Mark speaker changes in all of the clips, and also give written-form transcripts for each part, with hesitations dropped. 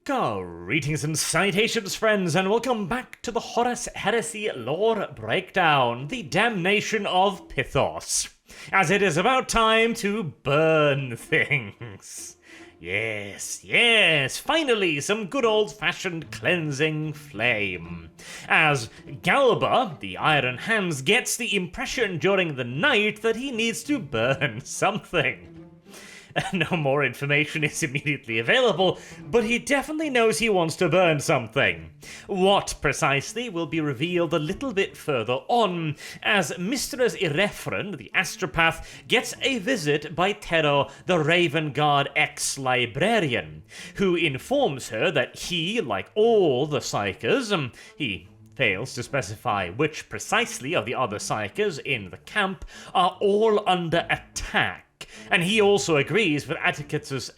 Speaker 1: Greetings and salutations, friends, and welcome back to the Horus Heresy lore breakdown, the Damnation of Pythos, as it is about time to burn things. Yes, finally some good old-fashioned cleansing flame. As Galba, the Iron Hands, gets the impression during the night that he needs to burn something. No more information is immediately available, but he definitely knows he wants to burn something. What precisely will be revealed a little bit further on, as Mistress Irefren, the astropath, gets a visit by Tero, the Raven Guard ex-librarian, who informs her that he, like all the Psykers, he fails to specify which precisely of the other Psykers in the camp, are all under attack. And he also agrees with Atticus's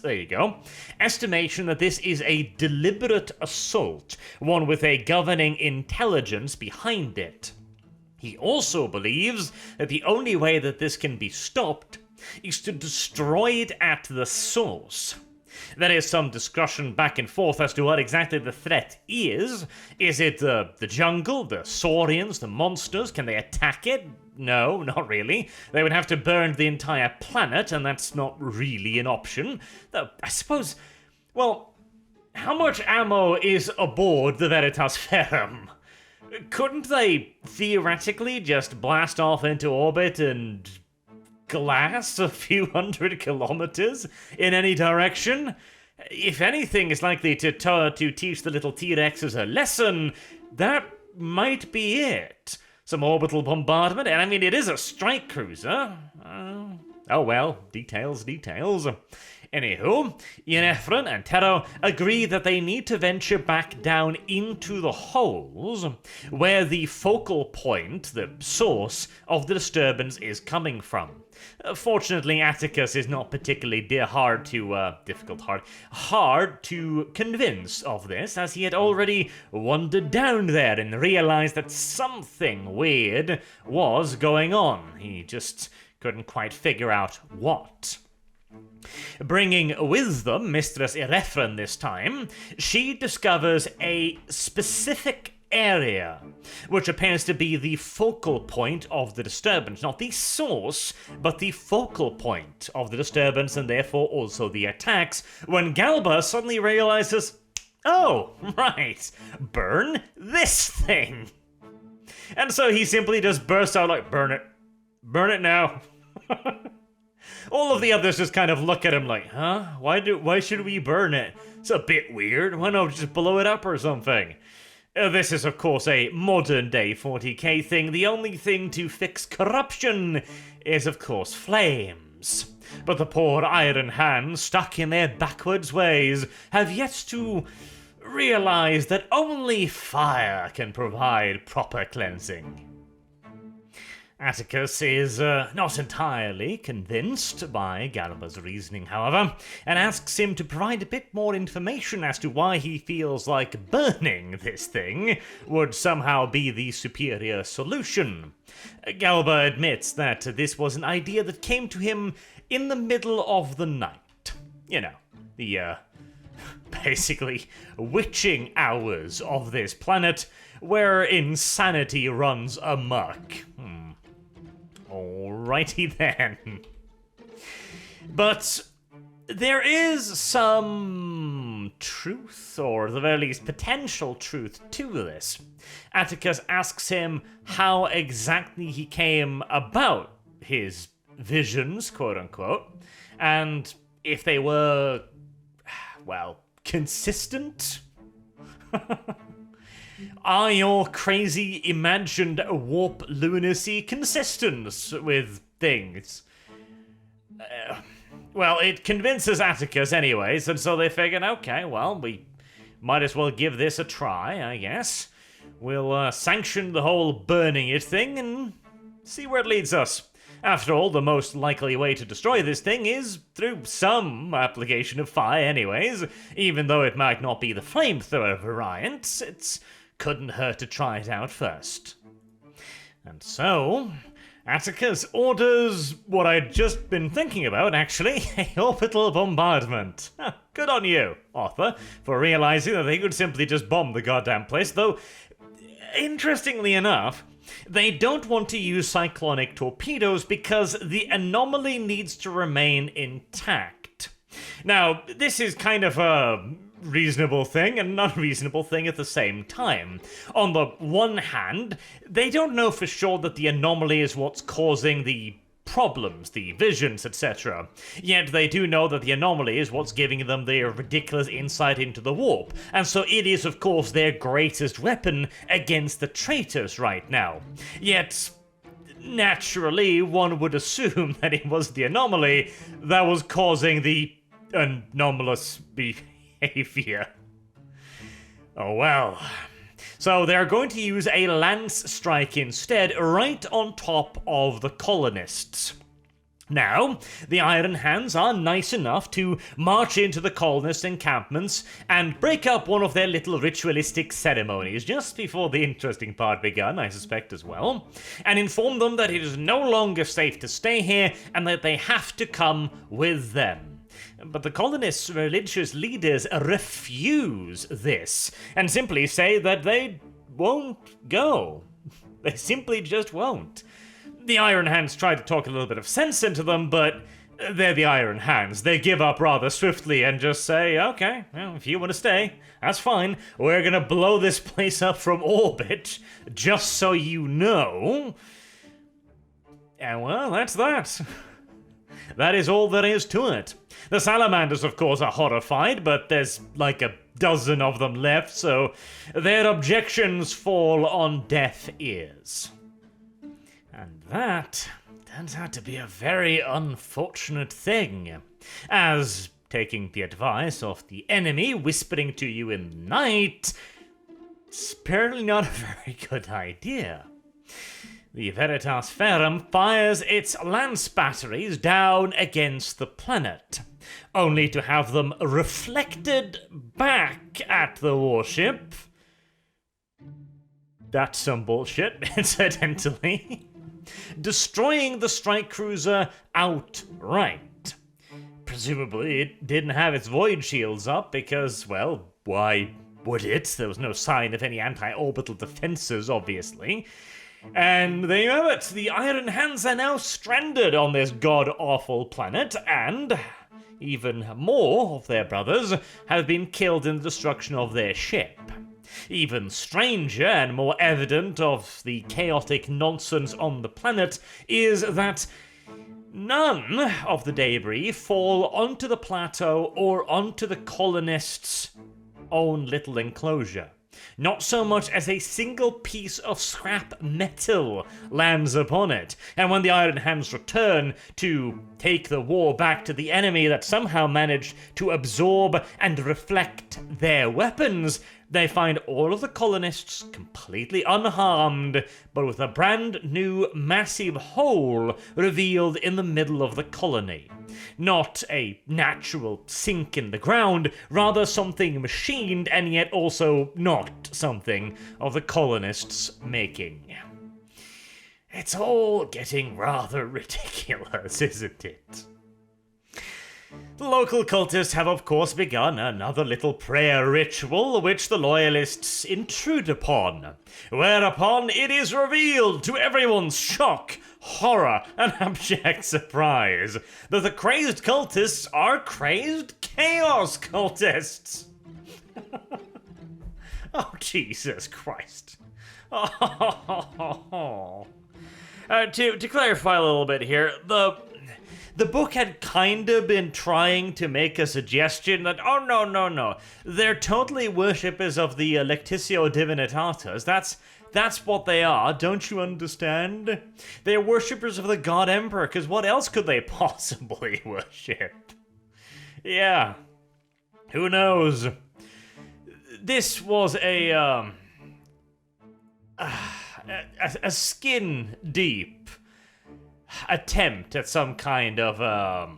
Speaker 1: there you go, estimation that this is a deliberate assault, one with a governing intelligence behind it. He also believes that the only way that this can be stopped is to destroy it at the source. There is some discussion back and forth as to what exactly the threat is. Is it the jungle, the saurians, the monsters? Can they attack it? No, not really. They would have to burn the entire planet, and that's not really an option. Though, I suppose, well, how much ammo is aboard the Veritas Ferrum? Couldn't they theoretically just blast off into orbit and glass a few hundred kilometers in any direction? If anything is likely to teach the little T-Rexes a lesson, that might be it. Some orbital bombardment, and I mean, it is a strike cruiser. Oh well, details. Anywho, Yennefer and Tero agree that they need to venture back down into the holes where the focal point, the source of the disturbance is coming from. Fortunately, Atticus is not particularly hard to convince of this, as he had already wandered down there and realized that something weird was going on. He just couldn't quite figure out what. Bringing with them Mistress Irefren this time, she discovers a specific area, which appears to be the focal point of the disturbance. Not the source, but the focal point of the disturbance, and therefore also the attacks, when Galba suddenly realizes, oh, right, burn this thing. And so he simply just bursts out like, burn it now. All of the others just kind of look at him like, huh? Why should we burn it? It's a bit weird. Why not just blow it up or something? This is, of course, a modern-day 40k thing. The only thing to fix corruption is, of course, flames. But the poor Iron Hands, stuck in their backwards ways, have yet to realize that only fire can provide proper cleansing. Atticus is not entirely convinced by Galba's reasoning, however, and asks him to provide a bit more information as to why he feels like burning this thing would somehow be the superior solution. Galba admits that this was an idea that came to him in the middle of the night. You know, the basically witching hours of this planet where insanity runs amok. Alrighty then. But there is some truth, or at the very least potential truth, to this. Atticus asks him how exactly he came about his visions, quote-unquote, and if they were, well, consistent? Are your crazy imagined warp lunacy consistent with things? Well, it convinces Atticus anyways, and so they figured, okay, well, we might as well give this a try, I guess. We'll sanction the whole burning it thing and see where it leads us. After all, the most likely way to destroy this thing is through some application of fire anyways. Even though it might not be the flamethrower variant, it couldn't hurt to try it out first. And so, Atticus orders what I'd just been thinking about, actually, a orbital bombardment. Good on you, Arthur, for realizing that they could simply just bomb the goddamn place, though, interestingly enough, they don't want to use cyclonic torpedoes because the anomaly needs to remain intact. Now, this is kind of a reasonable thing and an unreasonable thing at the same time. On the one hand, they don't know for sure that the anomaly is what's causing the problems, the visions, etc. Yet they do know that the anomaly is what's giving them their ridiculous insight into the warp, and so it is of course their greatest weapon against the traitors right now. Yet, naturally, one would assume that it was the anomaly that was causing the anomalous behavior. Oh well. So they're going to use a lance strike instead, right on top of the colonists. Now, the Iron Hands are nice enough to march into the colonist encampments and break up one of their little ritualistic ceremonies just before the interesting part begun, I suspect as well, and inform them that it is no longer safe to stay here and that they have to come with them. But the colonists' religious leaders refuse this and simply say that they won't go. They simply just won't. The Iron Hands try to talk a little bit of sense into them, but they're the Iron Hands. They give up rather swiftly and just say, okay, well, if you want to stay, that's fine. We're gonna blow this place up from orbit, just so you know. And well, that's that. That is all there is to it. The salamanders, of course, are horrified, but there's like a dozen of them left, so their objections fall on deaf ears. And that turns out to be a very unfortunate thing, as, taking the advice of the enemy whispering to you in the night, it's apparently not a very good idea. The Veritas Ferrum fires its lance batteries down against the planet, only to have them reflected back at the warship. That's some bullshit, incidentally. Destroying the strike cruiser outright. Presumably it didn't have its void shields up because, well, why would it? There was no sign of any anti-orbital defenses, obviously. And there you have it. The Iron Hands are now stranded on this god-awful planet, and even more of their brothers have been killed in the destruction of their ship. Even stranger and more evident of the chaotic nonsense on the planet is that none of the debris fall onto the plateau or onto the colonists' own little enclosure. Not so much as a single piece of scrap metal lands upon it. And when the Iron Hands return to take the war back to the enemy that somehow managed to absorb and reflect their weapons, they find all of the colonists completely unharmed, but with a brand new massive hole revealed in the middle of the colony. Not a natural sink in the ground, rather something machined and yet also not something of the colonists' making. It's all getting rather ridiculous, isn't it? The local cultists have of course begun another little prayer ritual which the loyalists intrude upon, whereupon it is revealed to everyone's shock, horror, and abject surprise that the crazed cultists are crazed chaos cultists. Oh, Jesus Christ. Oh. To clarify a little bit here, the book had kind of been trying to make a suggestion that, oh, no, they're totally worshippers of the Lectitio Divinitatis. That's what they are, don't you understand? They're worshippers of the God Emperor, because what else could they possibly worship? Yeah, who knows? This was a skin-deep attempt at some kind of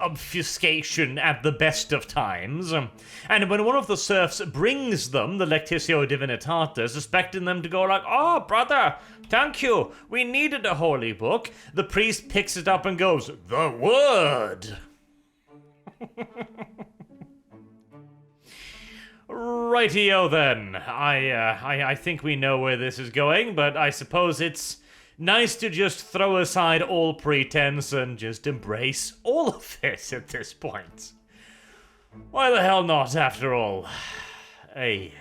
Speaker 1: obfuscation at the best of times. And when one of the serfs brings them the Lectitio Divinitatis, expecting them to go like, "Oh, brother, thank you, we needed a holy book," the priest picks it up and goes, "The word!" Rightio then. I think we know where this is going, but I suppose it's nice to just throw aside all pretense and just embrace all of it at this point. Why the hell not, after all? Hey.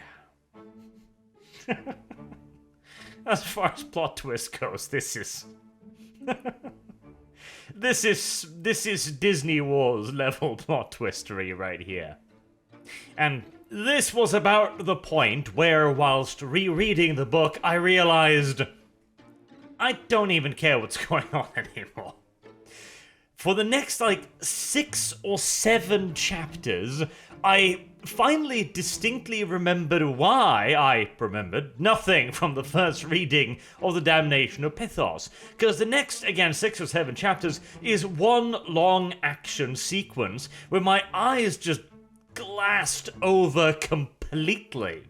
Speaker 1: As far as plot twist goes, this is... this is Disney Wars level plot twistery right here. And this was about the point where, whilst rereading the book, I realized I don't even care what's going on anymore. For the next, 6 or 7 chapters, I finally distinctly remembered why I remembered nothing from the first reading of the Damnation of Pythos. Because the next, again, 6 or 7 chapters is one long action sequence where my eyes just glassed over completely.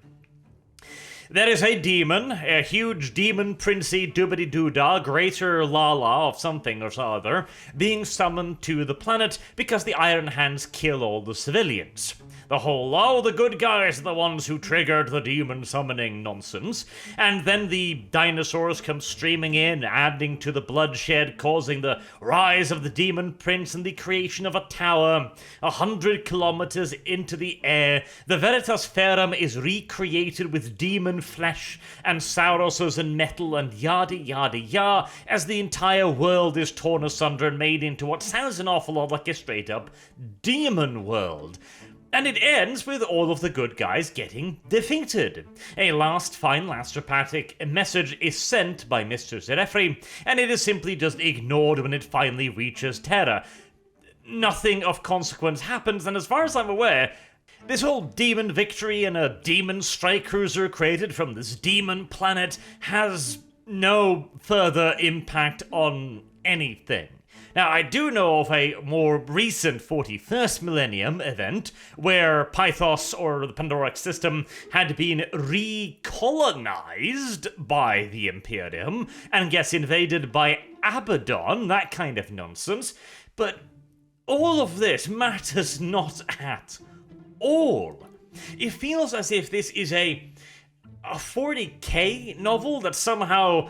Speaker 1: There is a demon, a huge demon princey doobity-doo-dah, greater lala of something or other, being summoned to the planet because the Iron Hands kill all the civilians. The whole, the good guys are the ones who triggered the demon summoning nonsense, and then the dinosaurs come streaming in, adding to the bloodshed, causing the rise of the demon prince and the creation of a tower 100 kilometers into the air. The Veritas Ferrum is recreated with demon flesh and Sauroses and metal and yada yada yada, as the entire world is torn asunder and made into what sounds an awful lot like a straight up demon world. And it ends with all of the good guys getting defeated. A last final astropathic message is sent by Mr. Zerefri, and it is simply just ignored when it finally reaches Terra. Nothing of consequence happens, and as far as I'm aware, this whole demon victory and a demon strike cruiser created from this demon planet has no further impact on anything. Now, I do know of a more recent 41st Millennium event where Pythos, or the Pandoric system, had been recolonized by the Imperium and gets invaded by Abaddon, that kind of nonsense. But all of this matters not at all. It feels as if this is a 40k novel that somehow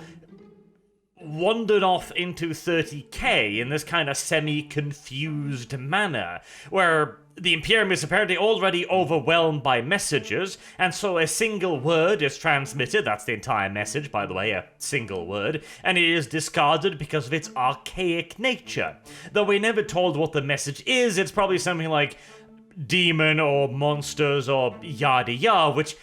Speaker 1: wandered off into 30k in this kind of semi-confused manner, where the Imperium is apparently already overwhelmed by messages, and so a single word is transmitted. That's the entire message, by the way, a single word, and it is discarded because of its archaic nature. Though we're never told what the message is, it's probably something like demon or monsters or yada yada, which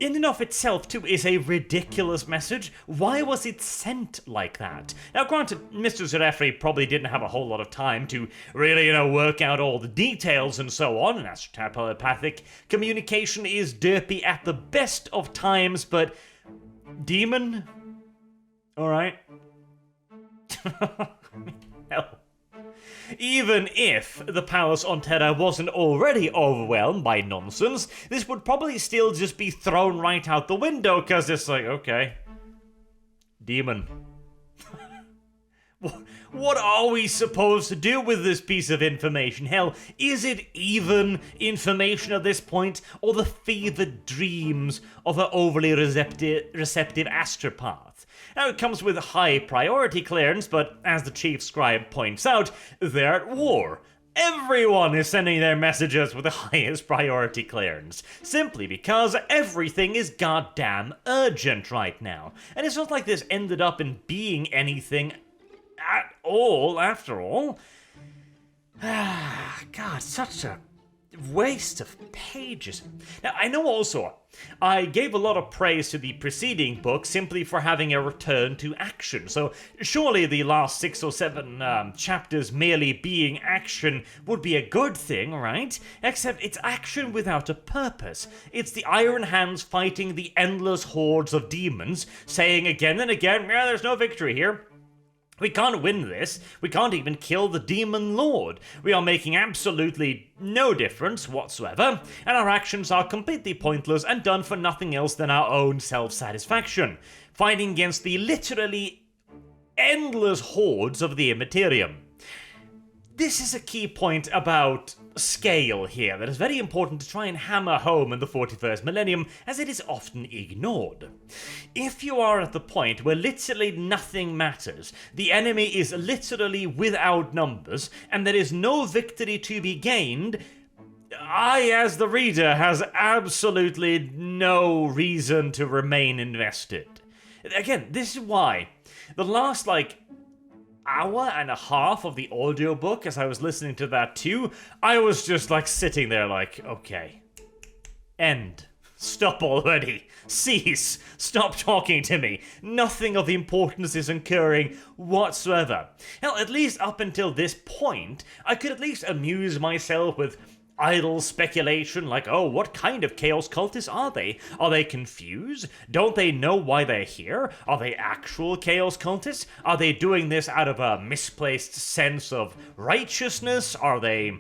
Speaker 1: in and of itself, too, is a ridiculous message. Why was it sent like that? Now, granted, Mr. Zerefri probably didn't have a whole lot of time to really, work out all the details and so on, and astropathic communication is derpy at the best of times, but demon? Alright. Hell. Even if the palace on Terra wasn't already overwhelmed by nonsense, this would probably still just be thrown right out the window, because it's like, okay, demon. What are we supposed to do with this piece of information? Hell, is it even information at this point, or the fevered dreams of an overly receptive astropath? Now, it comes with high priority clearance, but as the chief scribe points out, they're at war. Everyone is sending their messages with the highest priority clearance, simply because everything is goddamn urgent right now. And it's not like this ended up in being anything at all, after all. God, such a waste of pages. Now, I know also, I gave a lot of praise to the preceding book simply for having a return to action, so surely the last 6 or 7 chapters merely being action would be a good thing, right? Except it's action without a purpose. It's the Iron Hands fighting the endless hordes of demons, saying again and again, yeah, there's no victory here. We can't win this. We can't even kill the Demon Lord. We are making absolutely no difference whatsoever, and our actions are completely pointless and done for nothing else than our own self-satisfaction, fighting against the literally endless hordes of the Immaterium. This is a key point about scale here that is very important to try and hammer home in the 41st millennium, as it is often ignored. If you are at the point where literally nothing matters, the enemy is literally without numbers, and there is no victory to be gained, I, as the reader, has absolutely no reason to remain invested. Again, this is why the last, hour and a half of the audiobook, as I was listening to that too, I was just sitting there okay. End. Stop already. Cease. Stop talking to me. Nothing of importance is occurring whatsoever. Hell, at least up until this point, I could at least amuse myself with idle speculation oh, what kind of chaos cultists are they? Are they confused? Don't they know why they're here? Are they actual chaos cultists? Are they doing this out of a misplaced sense of righteousness? Are they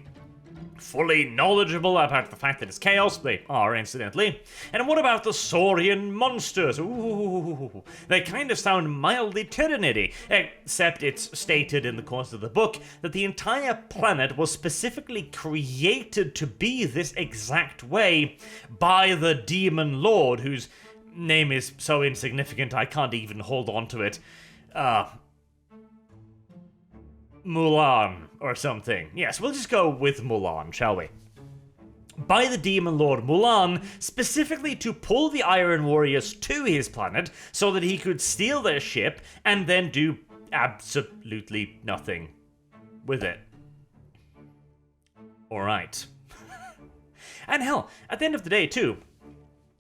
Speaker 1: fully knowledgeable about the fact that it's chaos? They are, incidentally. And what about the Saurian monsters? Ooh, they kind of sound mildly Tyranidy, except it's stated in the course of the book that the entire planet was specifically created to be this exact way by the Demon Lord, whose name is so insignificant I can't even hold on to it. Mulan or something. Yes, we'll just go with Mulan, shall we? By the Demon Lord Mulan, specifically to pull the Iron Warriors to his planet so that he could steal their ship and then do absolutely nothing with it. Alright. And hell, at the end of the day too,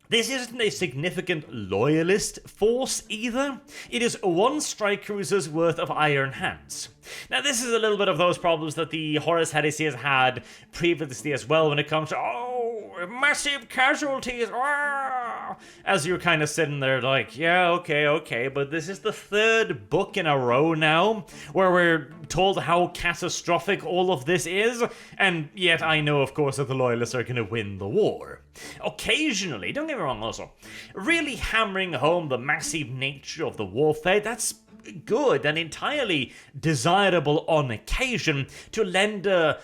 Speaker 1: this isn't a significant loyalist force either. It is one strike cruiser's worth of iron hands. Now this is a little bit of those problems that the Horus Heresy has had previously as well when it comes to, massive casualties, as you're kind of sitting there yeah, okay, but this is the third book in a row now where we're told how catastrophic all of this is, and yet I know, of course, that the Loyalists are going to win the war. Occasionally, don't get me wrong also, really hammering home the massive nature of the warfare, that's good and entirely desirable on occasion to lend a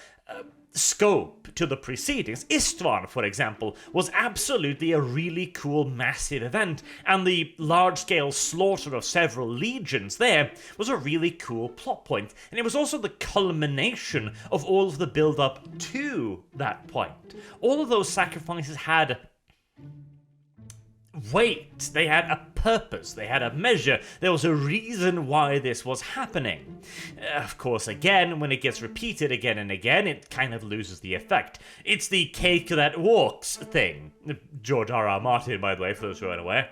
Speaker 1: scope to the proceedings. Istvan, for example, was absolutely a really cool massive event, and the large-scale slaughter of several legions there was a really cool plot point, and it was also the culmination of all of the build-up to that point. All of those sacrifices had weight, they had a purpose, they had a measure, there was a reason why this was happening. Of course, again, when it gets repeated again and again, it kind of loses the effect. It's the cake that walks thing. George R.R. Martin, by the way, for those who aren't aware.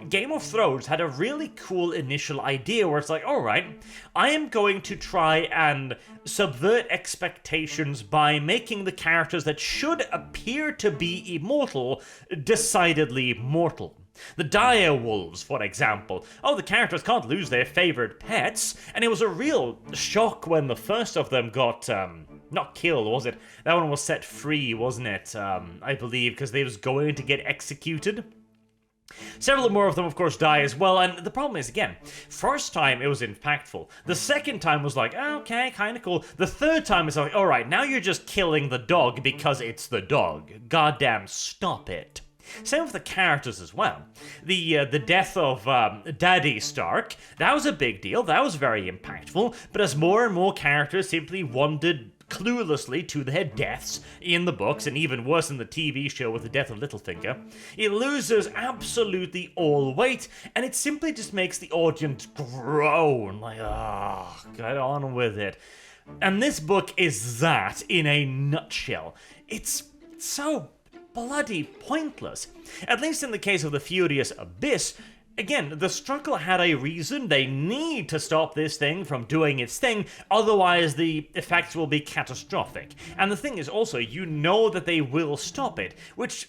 Speaker 1: Game of Thrones had a really cool initial idea where it's alright, I am going to try and subvert expectations by making the characters that should appear to be immortal decidedly mortal. The dire wolves, for example. The characters can't lose their favorite pets, and it was a real shock when the first of them got, not killed, was it? That one was set free, wasn't it? I believe, because they was going to get executed. Several more of them, of course, die as well, and the problem is, again, first time it was impactful. The second time was okay, kind of cool. The third time is alright, now you're just killing the dog because it's the dog. Goddamn stop it. Same with the characters as well. The death of Daddy Stark, that was a big deal, that was very impactful, but as more and more characters simply wandered cluelessly to their deaths in the books, and even worse in the TV show with the death of Littlefinger, it loses absolutely all weight, and it simply just makes the audience groan, get on with it. And this book is that in a nutshell. It's so bloody pointless. At least in the case of the Furious Abyss, again, the struggle had a reason. They need to stop this thing from doing its thing, otherwise the effects will be catastrophic. And the thing is also, you know that they will stop it, which,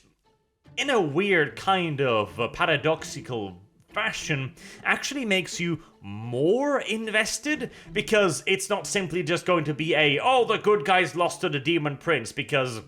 Speaker 1: in a weird kind of paradoxical fashion actually makes you more invested, because it's not simply just going to be oh, the good guys lost to the Demon Prince, because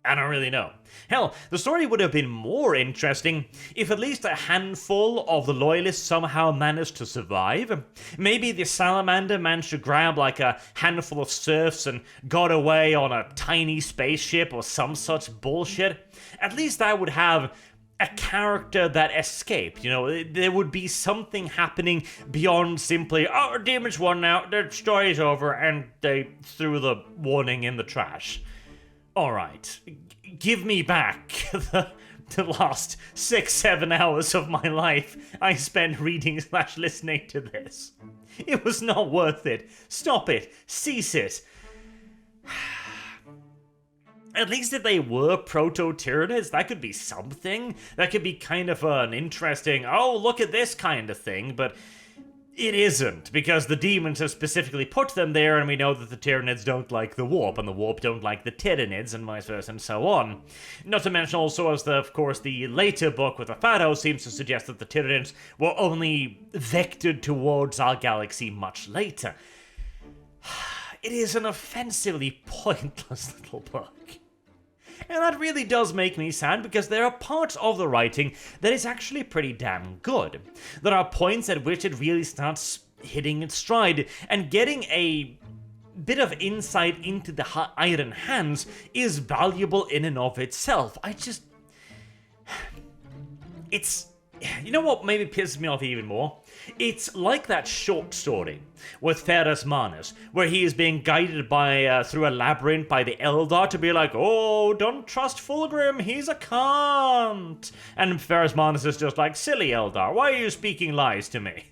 Speaker 1: I don't really know. Hell, the story would have been more interesting if at least a handful of the Loyalists somehow managed to survive. Maybe the Salamander managed to grab like a handful of serfs and got away on a tiny spaceship or some such bullshit. At least I would have a character that escaped. You know, there would be something happening beyond simply, oh, demons won now, their story's over, and they threw the warning in the trash. Alright, give me back the last 6-7 hours of my life I spent reading/listening to this. It was not worth it. Stop it. Cease it. At least if they were proto-Tyranids, that could be something. That could be kind of an interesting, oh, look at this kind of thing, but it isn't, because the demons have specifically put them there, and we know that the Tyranids don't like the warp, and the warp don't like the Tyranids, and vice versa, and so on. Not to mention also, as of course the later book with the Pythos seems to suggest that the Tyranids were only vectored towards our galaxy much later. It is an offensively pointless little book. And that really does make me sad, because there are parts of the writing that is actually pretty damn good. There are points at which it really starts hitting its stride, and getting a bit of insight into the Iron Hands is valuable in and of itself. It's... You know what maybe pisses me off even more? It's like that short story with Ferrus Manus, where he is being guided by through a labyrinth by the Eldar to be like, oh, don't trust Fulgrim, he's a cunt. And Ferrus Manus is just like, silly Eldar, why are you speaking lies to me?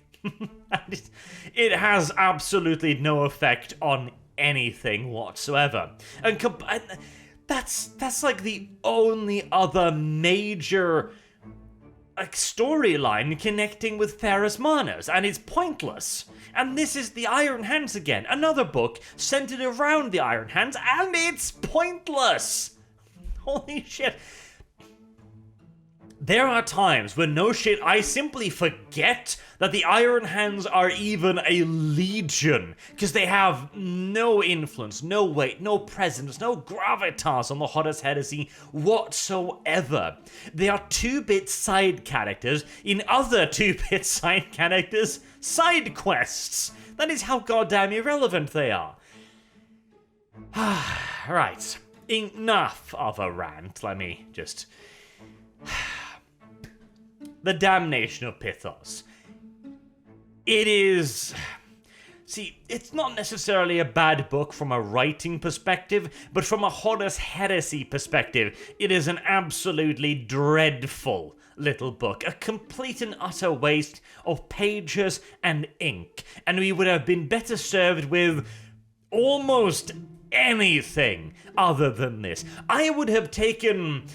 Speaker 1: It has absolutely no effect on anything whatsoever. And that's like the only other major storyline connecting with Ferrus Manus, and it's pointless. And this is the Iron Hands again, another book centered around the Iron Hands, and it's pointless. Holy shit. There are times when, no shit, I simply forget that the Iron Hands are even a legion, because they have no influence, no weight, no presence, no gravitas on the Horus Heresy whatsoever. They are 2-bit side characters in other 2-bit side characters' side quests. That is how goddamn irrelevant they are. Right, enough of a rant. Let me just... The Damnation of Pythos. It is... See, it's not necessarily a bad book from a writing perspective, but from a Horus Heresy perspective, it is an absolutely dreadful little book. A complete and utter waste of pages and ink. And we would have been better served with almost anything other than this. I would have taken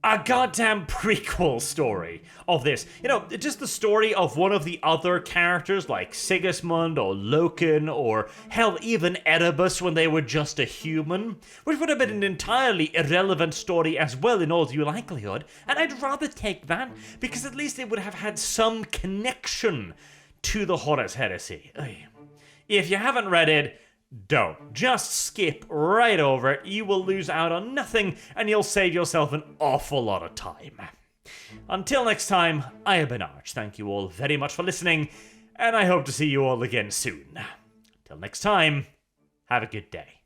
Speaker 1: a goddamn prequel story of this. You know, just the story of one of the other characters, like Sigismund or Loken, or hell, even Erebus when they were just a human, which would have been an entirely irrelevant story as well in all due likelihood, and I'd rather take that, because at least it would have had some connection to the Horus Heresy. If you haven't read it, don't. Just skip right over it. You will lose out on nothing, and you'll save yourself an awful lot of time. Until next time, I have been Arch. Thank you all very much for listening, and I hope to see you all again soon. Till next time, have a good day.